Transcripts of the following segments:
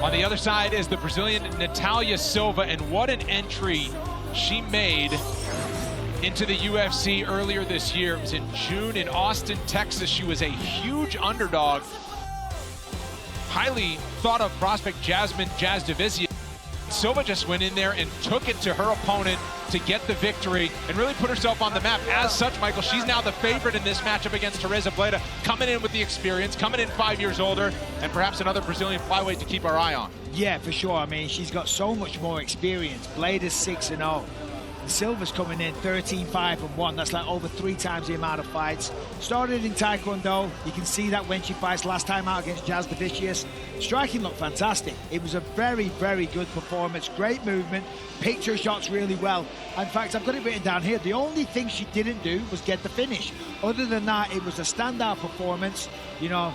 On the other side is the Brazilian Natalia Silva, and what an entry she made into the UFC earlier this year. It was in June in Austin, Texas. She was a huge underdog. Highly thought of prospect Jasmine Jasdavicius. Silva just went in there and took it to her opponent to get the victory and really put herself on the map. As such, Michael, she's now the favorite in this matchup against Tereza Bleda, coming in with the experience, coming in 5 years older, and perhaps another Brazilian flyweight to keep our eye on. Yeah, for sure. I mean, she's got so much more experience. Bleda's 6-0. Silva's coming in 13-5-1. That's like over 3 times the amount of fights. Started in Taekwondo. You can see that when she fights last time out against Jasdavicius. Striking looked fantastic. It was a very, very good performance. Great movement. Picked her shots really well. In fact, I've got it written down here. The only thing she didn't do was get the finish. Other than that, it was a standout performance, you know,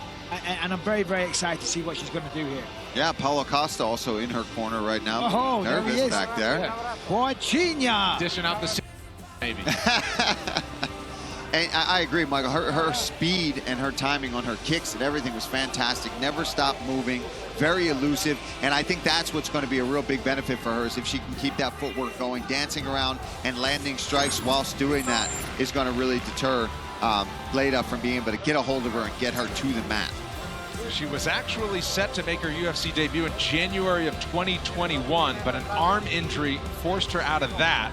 and I'm very, very excited to see what she's going to do here. Yeah, Paulo Costa also in her corner right now. Oh, nervous there he is. Back there. Yeah. Porcinha. Dishing out the maybe. And I agree, Michael. Her speed and her timing on her kicks and everything was fantastic. Never stopped moving. Very elusive. And I think that's what's going to be a real big benefit for her, is if she can keep that footwork going, dancing around and landing strikes whilst doing that is going to really deter Bleda from being able to get a hold of her and get her to the mat. She was actually set to make her UFC debut in January of 2021, but an arm injury forced her out of that.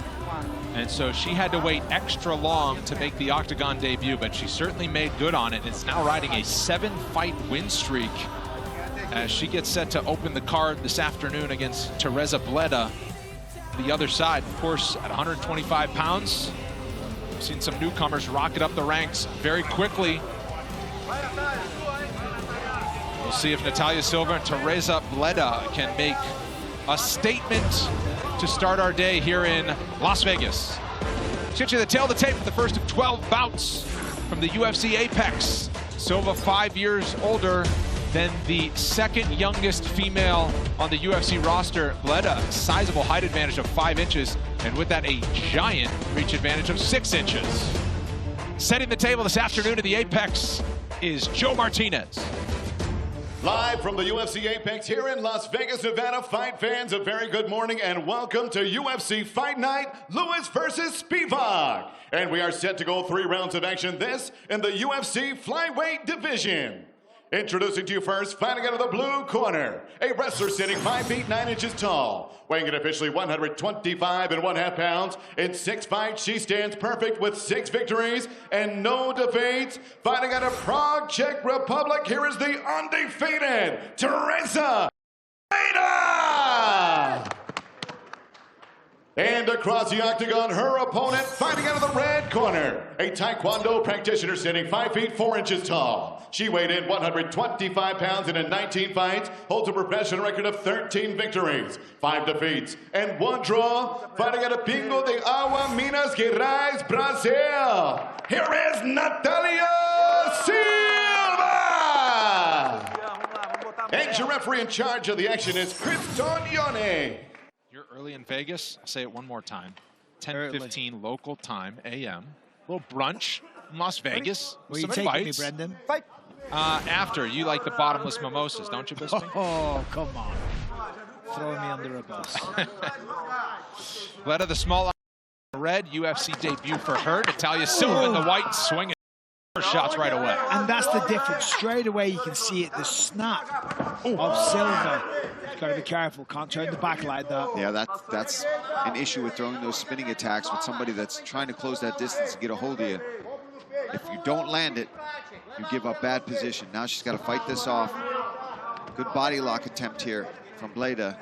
And so she had to wait extra long to make the Octagon debut, but she certainly made good on it. It's now riding a 7-fight win streak as she gets set to open the card this afternoon against Tereza Bleda. The other side, of course, at 125 pounds. We've seen some newcomers rocket up the ranks very quickly. We'll see if Natalia Silva and Tereza Bleda can make a statement to start our day here in Las Vegas. Get you the tail of the tape for the first of 12 bouts from the UFC Apex. Silva 5 years older than the second youngest female on the UFC roster. Bleda, sizable height advantage of 5 inches, and with that a giant reach advantage of 6 inches. Setting the table this afternoon at the Apex is Joe Martinez. Live from the UFC Apex here in Las Vegas, Nevada. Fight fans, a very good morning and welcome to UFC Fight Night, Lewis versus Spivak. And we are set to go 3 rounds of action, this in the UFC Flyweight division. Introducing to you first, fighting out of the blue corner, a wrestler sitting 5 feet 9 inches tall, weighing in officially 125.5 pounds. In 6 fights, she stands perfect with 6 victories and no defeats. Fighting out of Prague, Czech Republic, here is the undefeated Tereza Bleda. And across the octagon, her opponent fighting out of the red corner, a Taekwondo practitioner sitting 5 feet 4 inches tall. She weighed in 125 pounds and in 19 fights, holds a professional record of 13 victories, 5 defeats, and 1 draw. Fighting out of Pingo de Agua, Minas Gerais, Brazil. Here is Natalia Silva. And your referee in charge of the action is Chris Tognone. You're early in Vegas. I'll say it one more time. 10:15 local time, AM. A little brunch in Las Vegas. Where are you Some taking invites. me, Brendan? After. You like the bottomless mimosas, don't you, Bisping? Oh, come on. Throwing me under a bus. Bleda, the small red, UFC debut for her. Natalia Silva in the white, swinging her shots right away. And that's the difference. Straight away, you can see it, the snap of Silva. Got to be careful, can't turn the back like that. Yeah, that's an issue with throwing those spinning attacks with somebody that's trying to close that distance and get a hold of you. If you don't land it, you give up bad position. Now she's got to fight this off. Good body lock attempt here from Bleda.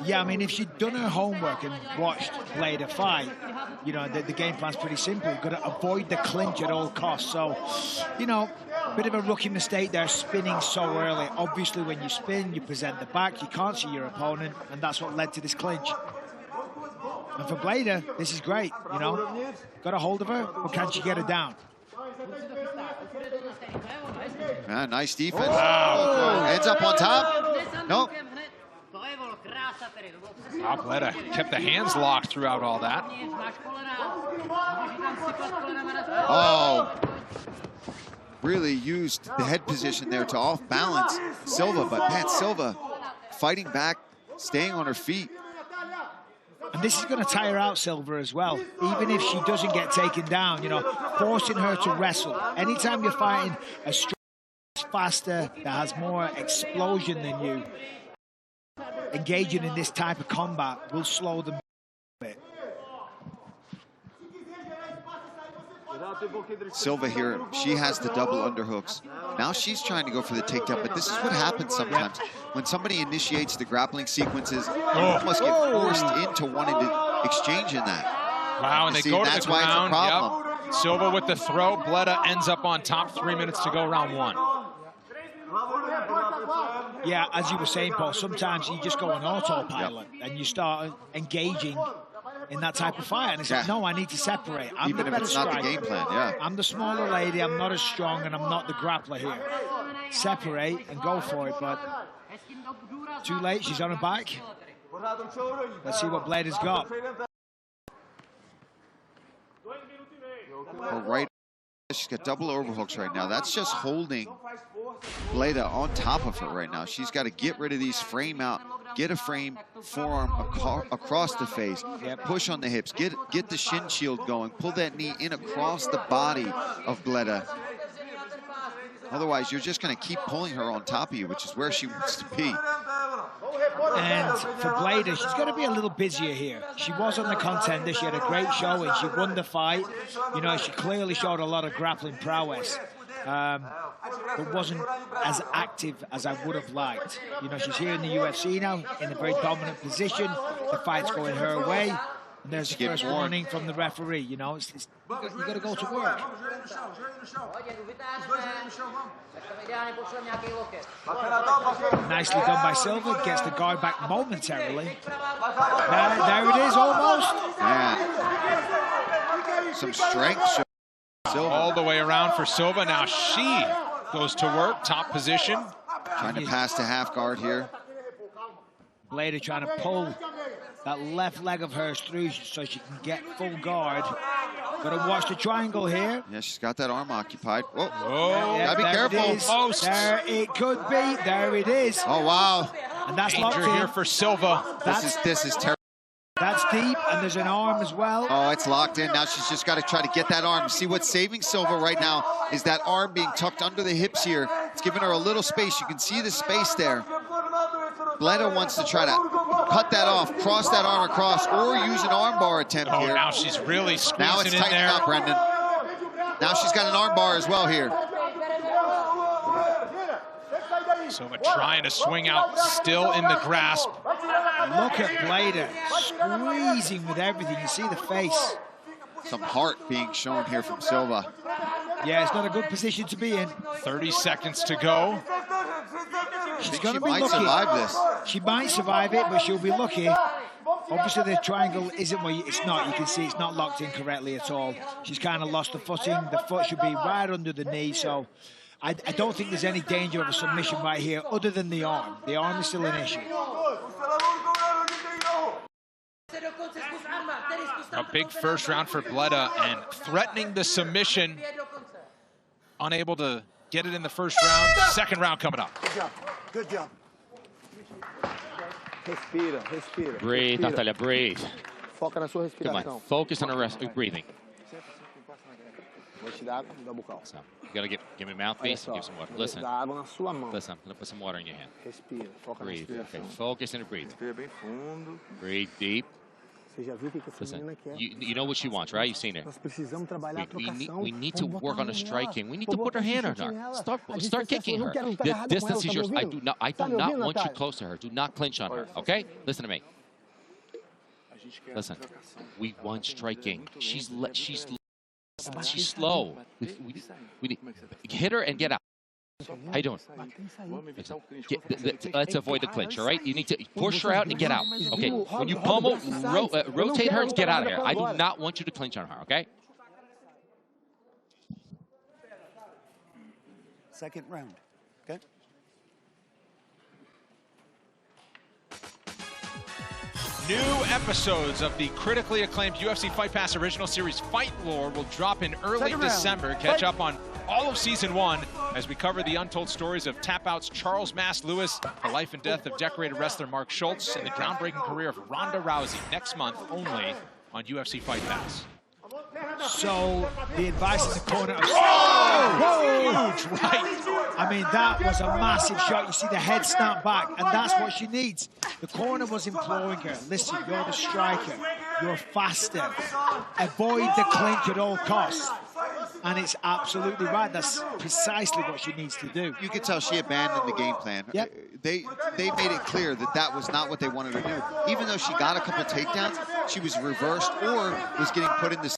Yeah, I mean, if she'd done her homework and watched Bleda fight, you know, the game plan's pretty simple. You've got to avoid the clinch at all costs. So, you know, bit of a rookie mistake there, spinning so early. Obviously, when you spin, you present the back. You can't see your opponent, and that's what led to this clinch. And for Bleda, this is great, you know. Got a hold of her, or can she get her down? Yeah, nice defense. Wow. Ends up on top. Nope. Bleda kept the hands locked throughout all that. Oh. Really used the head position there to off balance Silva, but man, Silva fighting back, staying on her feet. And this is going to tire out Silva as well, even if she doesn't get taken down, you know, forcing her to wrestle. Anytime you're fighting a strong, faster, that has more explosion than you, engaging in this type of combat will slow them a bit. Silva here, she has the double underhooks. Now she's trying to go for the takedown, but this is what happens sometimes. When somebody initiates the grappling sequences, you almost get forced into wanting to exchange in that. Wow, and they go to the ground. That's why it's a problem. Yep. Silva with the throw. Bleda ends up on top. 3 minutes to go, round 1. Yeah, as you were saying, Paul, sometimes you just go on autopilot and you start engaging in that type of fight. And it's like, no, I need to separate. I'm Even the if better it's not striker. the game plan, yeah. I'm the smaller lady, I'm not as strong, and I'm not the grappler here. Separate and go for it, but too late, she's on her back. Let's see what Bleda's got. Her right, she's got double overhooks right now. That's just holding Bleda on top of her right now. She's got to get rid of these frame out, get a frame forearm across the face, push on the hips, get the shin shield going, pull that knee in across the body of Bleda. Otherwise, you're just going to keep pulling her on top of you, which is where she wants to be. And for Bleda, she's going to be a little busier here. She was on the contender. She had a great showing. She won the fight. You know, she clearly showed a lot of grappling prowess. But wasn't as active as I would have liked. You know, she's here in the UFC now, in a very dominant position. The fight's going her way. And there's the first warning from the referee. You know, you got to go to work. Nicely done by Silva. Gets the guard back momentarily. There it is, almost. Yeah. Some strength. Silva. All the way around for Silva. Now she goes to work, top position. Trying to pass to half guard here. Bleda trying to pull that left leg of hers through so she can get full guard. Got to watch the triangle here. Yeah, she's got that arm occupied. Whoa, yeah, gotta be careful. There it could be. There it is. Oh, wow. And that's locked Danger in. here for Silva. This is terrible. That's deep, and there's an arm as well. Oh, it's locked in. Now she's just got to try to get that arm. See, what's saving Silva right now is that arm being tucked under the hips here. It's giving her a little space. You can see the space there. Bleda wants to try to cut that off, cross that arm across, or use an armbar attempt here. Now she's really squeezing now it's in tightening there. up, Brendan. Now she's got an armbar as well here. Silva trying to swing out, still in the grasp. Look at Bleda squeezing with everything. You see the face. Some heart being shown here from Silva. Yeah, it's not a good position to be in. 30 seconds to go. She's going to be might lucky. survive this. She might survive it, but she'll be lucky. Obviously, the triangle isn't where it's not. You can see it's not locked in correctly at all. She's kind of lost the footing. The foot should be right under the knee, so I don't think there's any danger of a submission right here other than the arm. The arm is still an issue. A big first round for Bleda and threatening the submission. Unable to get it in the first round. Second round coming up. Good job. Good job. Respira, respira. Breathe, respira. Natalia, breathe. Foca na sua Come respiração. on, focus on the breathing. Vou te dar água, dá bucal. So, you gotta give me mouthpiece, give some water. Listen, Dá água na sua mão. listen, I'm gonna put some water in your hand. Respira, foca na Breathe, okay, respiração. focus and breathe. Respira bem fundo. Breathe deep. Você já viu o que essa Listen, menina quer? you know what she wants, right? You've seen her. Nós precisamos trabalhar a trocação. We need to Vamos work botar on the a mão striking. nela. We need to Vou put her botar hand on esse chute her. nela. Start A gente kicking não her. quero estar The agarrado com distance ela, is yours. tá me I ouvindo? do not Tá me ouvindo, want you Natália? close to her. Do not clinch on her, okay? Listen to me. Listen, we want striking. She's slow. We hit her and get out. How you doing? Let's avoid the clinch, all right? You need to push her out and get out. Okay, when you pummel, rotate her and get out of here. I do not want you to clinch on her, okay? Second round. Okay? New episodes of the critically acclaimed UFC Fight Pass Original Series Fight Lore will drop in early December. Catch up on all of season 1 as we cover the untold stories of tap-outs Charles Mass Lewis, the life and death of decorated wrestler Mark Schultz, and the groundbreaking career of Ronda Rousey next month only on UFC Fight Pass. So the advice in the corner of Huge right. I mean, that was a massive shot. You see the head snap back, and that's what she needs. The corner was imploring her, listen, you're the striker, you're faster, avoid the clinch at all costs. And it's absolutely right. That's precisely what she needs to do. You could tell she abandoned the game plan. Yep. They made it clear that that was not what they wanted her to do. Even though she got a couple of takedowns, she was reversed or was getting put in the...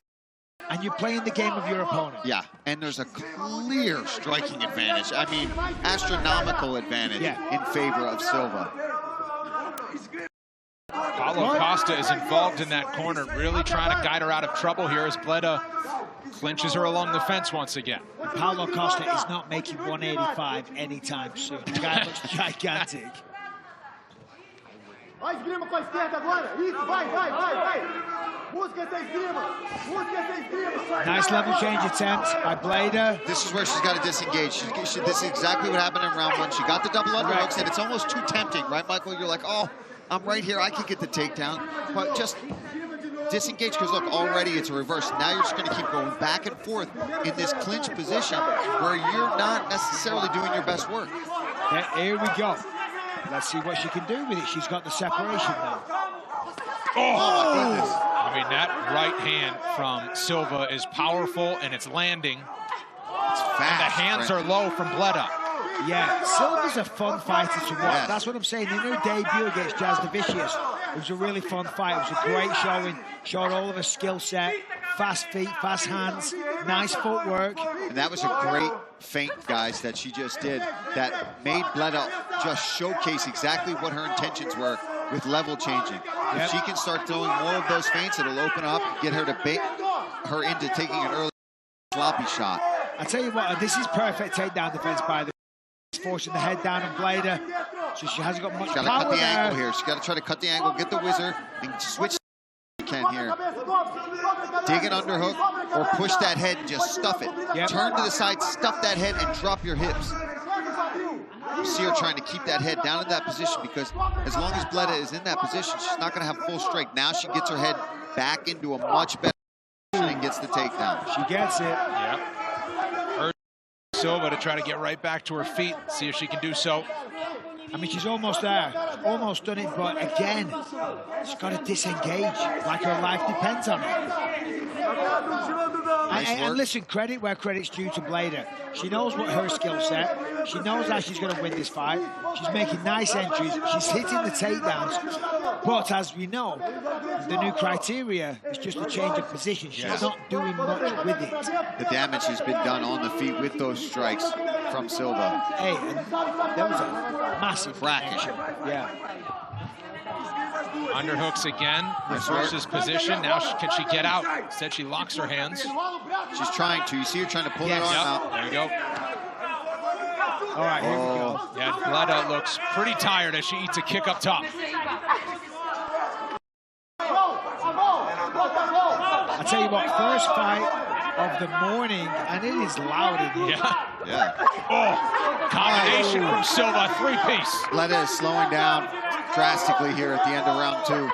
And you're playing the game of your opponent. Yeah, and there's a clear striking advantage. I mean, astronomical advantage in favor of Silva. Paulo Costa is involved in that corner, really trying to guide her out of trouble here as Bleda clinches her along the fence once again. And Paulo Costa is not making 185 anytime soon. The guy looks gigantic. Vai esgrima com a esquerda agora. Isso, vai. Busca essa esgrima. Nice level change attempt by Bleda. This is where she's got to disengage. This is exactly what happened in round 1. She got the double underhooks, and it's almost too tempting, right, Michael? You're like, oh, I'm right here. I could get the takedown. But just disengage, because look, already it's a reverse. Now you're just going to keep going back and forth in this clinch position where you're not necessarily doing your best work. Here we go. Let's see what she can do with it. She's got the separation now. Oh my goodness. I mean, that right hand from Silva is powerful, and it's landing. It's fast. And the hands are low from Bleda. Yeah, Silva's a fun fighter to watch. Yes. That's what I'm saying. In her debut against Jazz the Vicious, it was a really fun fight. It was a great showing. Showed all of her skill set. Fast feet, fast hands, nice footwork. And that was a great feint, guys, that she just did that made Bleda just showcase exactly what her intentions were with level changing. If she can start throwing more of those feints, it'll open up, get her to bait her into taking an early sloppy shot. I tell you what, this is perfect takedown defense by the forcing the head down on Bleda, so she hasn't got much She's got to power cut the there. angle here. She's got to try to cut the angle, get the whizzer, and switch can here. Dig an underhook or push that head and just stuff it. Turn to the side, stuff that head, and drop your hips. You see her trying to keep that head down in that position, because as long as Bleda is in that position, she's not going to have full strength. Now she gets her head back into a much better position and gets the takedown. She gets it. Yep. Urge Silva to try to get right back to her feet, see if she can do so. I mean, she's almost there. She's almost done it, but again, she's got to disengage like her life depends on it. And listen, credit where credit's due to Bleda. She knows what her skill set. She knows how she's going to win this fight. She's making nice entries. She's hitting the takedowns. But as we know, the new criteria is just a change of position. She's not doing much with it. The damage has been done on the feet with those strikes from Silva. Hey, and there was a massive racket. Yeah. Underhooks again, reverses position. Now can she get out? Instead, she locks her hands. She's trying to. You see her trying to pull her arm out. There you go. All right, here we go. Yeah, Bleda looks pretty tired as she eats a kick up top. I tell you what, first fight of the morning, and it is loud in here. Yeah. Oh, combination from Silva, three-piece. Bleda is slowing down drastically here at the end of round 2.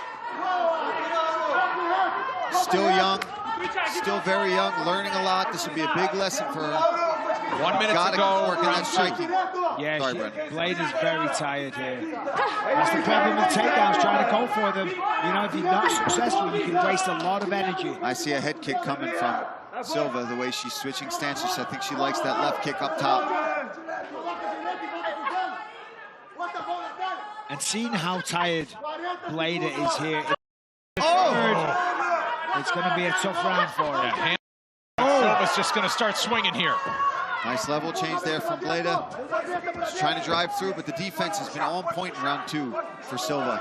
Still young, still very young, learning a lot. This will be a big lesson for her. 1 minute to go. Working that striking. Yeah, Sorry, Blade is very tired here. That's the problem with takedowns, trying to go for them. You know, if you're not successful, you can waste a lot of energy. I see a head kick coming from Silva, the way she's switching stances. I think she likes that left kick up top. And seeing how tired Bleda is here, it's going to be a tough round for her. Silva's just going to start swinging here. Nice level change there from Bleda. She's trying to drive through, but the defense has been on point in round 2 for Silva.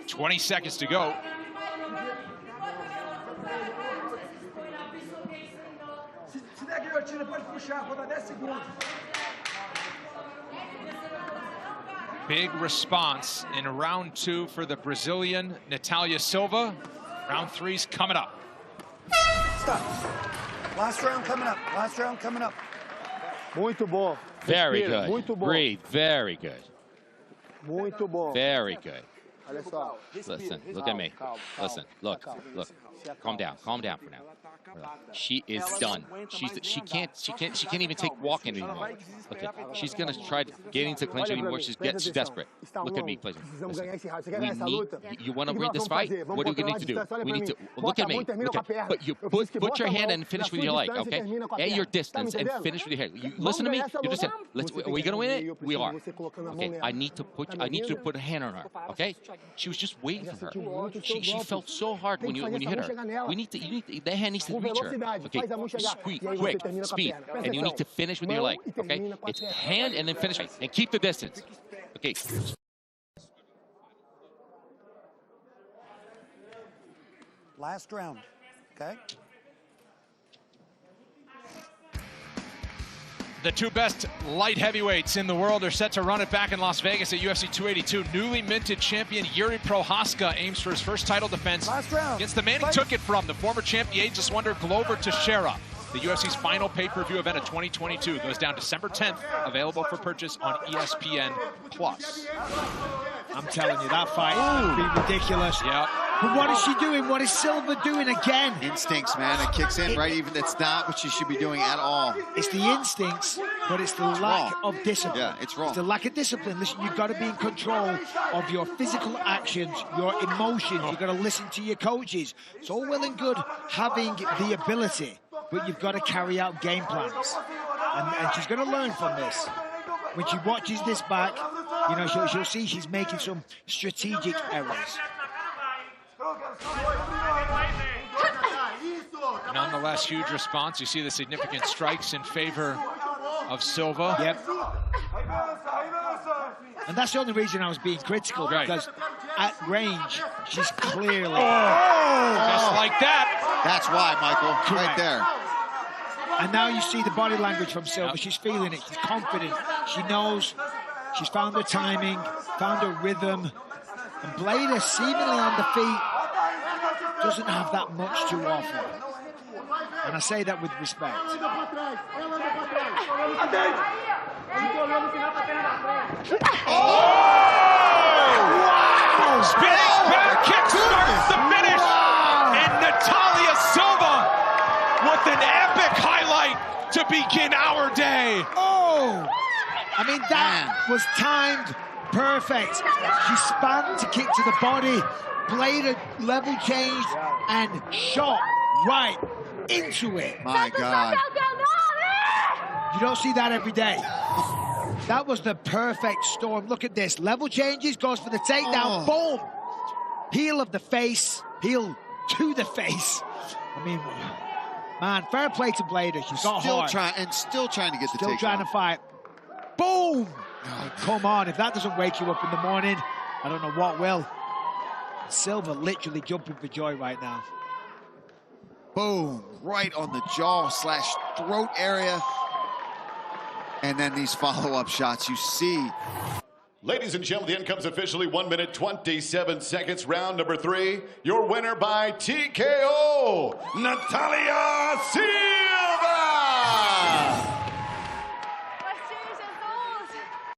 20 seconds to go. Big response in round 2 for the Brazilian Natalia Silva. Round 3's coming up. stop. Last round coming up. Last round coming up. Muito bom. Very Respira, good. muito bom. Breathe. Very good. Muito bom. Very good. Olha só. Listen, look at me. Listen, look. Calm down for now. She is done. She can't even take anymore. Okay, she's gonna try getting to clinch anymore. She's desperate. Look at me, please. You want to win this fight? What do we need to do? We need to look at me. But you put your hand and finish with your leg, okay? At your distance and finish with your head. You listen to me. You just said, are we gonna win it? We are. Okay, I need to put a hand on her. Okay? She was just waiting for her. She felt so hard when you hit her. That hand needs to reach her. Okay, squeeze, quick, speed, and you need to finish with your leg. Okay, it's hand and then finish, and keep the distance. Okay. Last round. Okay. The two best light heavyweights in the world are set to run it back in Las Vegas at UFC 282. Newly minted champion Yuri Prochazka aims for his first title defense against the man he took it from, the former champ, the ageless wonder Glover Teixeira. The UFC's final pay-per-view event of 2022 goes down December 10th, available for purchase on ESPN+. I'm telling you, that fight would be ridiculous. Yeah. But what is she doing? What is Silva doing again? Instincts, man. It kicks in, right? Even it's not what she should be doing at all. It's the instincts, but it's the lack of discipline. Yeah, it's wrong. It's the lack of discipline. Listen, you've got to be in control of your physical actions, your emotions. You've got to listen to your coaches. It's all well and good having the ability, but you've got to carry out game plans. And she's going to learn from this. When she watches this back, you know, she'll see she's making some strategic errors. Nonetheless, huge response. You see the significant strikes in favor of Silva. Yep. And that's the only reason I was being critical, because at range, she's clearly... Just like that. That's why, Michael. Right there. And now you see the body language from Silva. She's feeling it. She's confident. She knows. She's found her timing, found her rhythm. And Bleda, seemingly on the feet, doesn't have that much to offer. And I say that with respect. Wow! Spinning back kick starts the finish. And Natalia Silva with an epic highlight to begin our day. Oh! I mean, that was timed perfect. She spanned to kick to the body. Bleda level changed and shot right into it. My God. You don't see that every day. That was the perfect storm. Look at this. Level changes, goes for the takedown. Boom! Heel of the face. Heel to the face. I mean, man, fair play to Bleda. She's got hard. Still trying to get the takedown. Still trying to fight. Boom! Oh, come on, if that doesn't wake you up in the morning, I don't know what will. Silva literally jumping for joy right now. Boom, right on the jaw / throat area. And then these follow-up shots, you see. Ladies and gentlemen, the end comes officially 1 minute, 27 seconds, round number 3. Your winner by TKO, Natalia Silva!